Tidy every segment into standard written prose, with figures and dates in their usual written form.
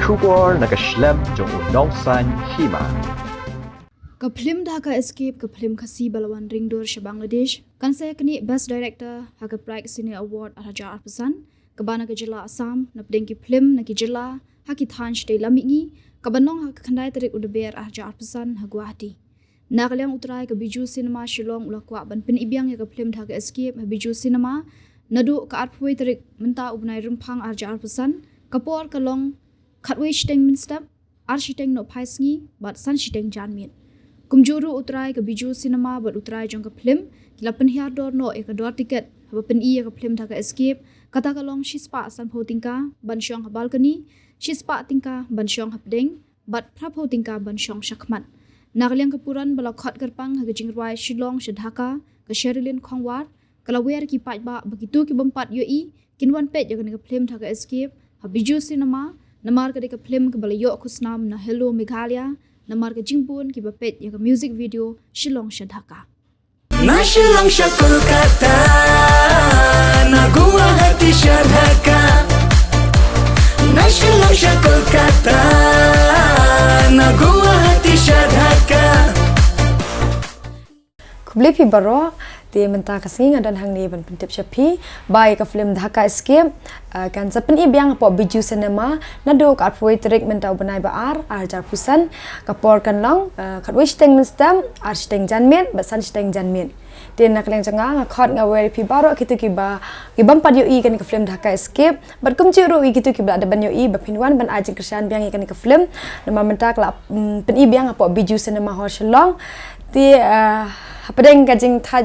Shubor na Phlim jong unong san Hima. Phlim Dhaka escape Phlim Khasi Balawan Ringdor sa Bangladesh. Kan saya kini Best Director Prag Cine Award Raja Arpasan. Kabana ke Jela Assam na pedengki Phlim na ki Jela haki thanj de lamingi kabanong hak khandai Tarik udaber Raja Arpasan ha Guwahati. Nakaliang utrai ke Bijou Cinema Shillong ulakwa ban pinibyang ya Phlim Dhaka escape Bijou Cinema nadu ka arpway Tarik menta ubnai rempang Raja Arpasan kapor kalong khatwe shiteng min step arshiteng no phaisngi bat san shiteng janmit. Kumjuru utrai ke Bijou Cinema bat utrai jong ke Phlim kila penhiar dor no e ke dor tiket haba peni ke Phlim Dhaka escape kata kalong shispa san pho tingka ban syong ha balcony shispa tingka ban syong ha pedeng bat pra pho tingka ban syong shakmat nakaliang kepuran bala khot gerpang ha jingrai Shillong se Dhaka ke Sherilyn Khongwat kala wer ki pat ba begitu ki bempat yoi kinwan pet ya ke Phlim Dhaka escape ha Bijou Cinema namar ke Phlim ke bala yo kusnam na Hello Meghalaya namar ke jingpun ki bapet ya ke music video Shillong se Dhaka na Shillong se Kolkata na Guwahati se Dhaka na Shillong se Kolkata na Guwahati se Dhaka Kubli pi baro ti menta kasing dan hang ni ban pentip syapi bai ka Phlim Dhaka escape kan sapen ibyang po Bijou Cinema nado ka apoi Tarik menta banai baar arjar pusan kapor kan long khatwe steng mistam ar steng janmen basan steng janmen tin nak leng changa khot nga wer pi baro kitu ki ba ki bam pad yo i kan ka Phlim Dhaka escape bat kum chiru i kitu ki ba da ban yo i ba pinwan ban ajing kersan byang i kan ka Phlim nama menta kala pen ibyang po Bijou Cinema hor Shillong ti Padeng kajing thad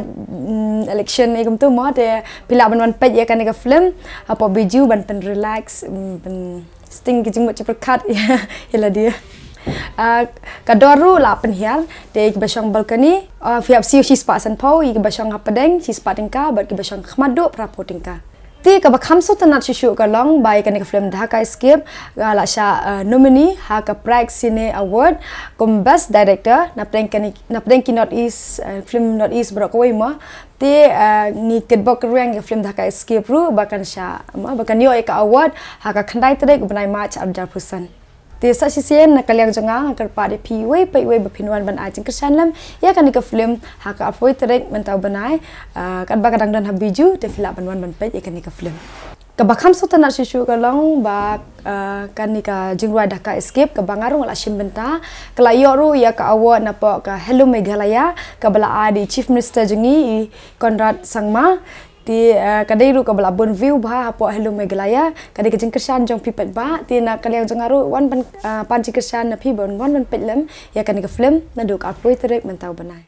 election egum tu mo te pila ban pej ya kan ka Phlim apa Bijou ban pen relax pen sting kajing mo cepat ya dia kadoru la pen hiar te ki basang balcony fiap siu si spa san pau i ki basang padeng si spa tingka bat ki basang khmadu prapo tingka ti ka bakham so tanat shishu ka long bai kan ka Phlim Dhaka escape la sha nominee ha ka Prag Cine Award kom best director na preng ki North East film North East bro ko mo ti ni kedbok reng ka Phlim Dhaka escape ru bakan sha bakan yo ka award ha ka khandai Tarik banai match arjar pusan ti sa sisien na kalyang janga ka pa de pi we bapinwan ban ajing kersan lam ya kan ka Phlim ha ka apoi Tarik mentau banai kan ba kadang dan ha Bijou te fila ban ban pe ya kan ka Phlim ka bakham so tanat shishu ka long ba kan ni ka jingrai Dhaka escape ka bangarung la shim benta kala yo ru ya ka award na po ka Hello Meghalaya ka bala di chief minister jengi Konrad Sangma ti kadai ru ka bala bon view ba po Hello Meghalaya kadai ka jing kersan jong pipet ba ti na kaliang jangaru wan pan jing kersan na pi bon wan ban petlam ya kan ka Phlim na du ka apoi Tarik mentau banai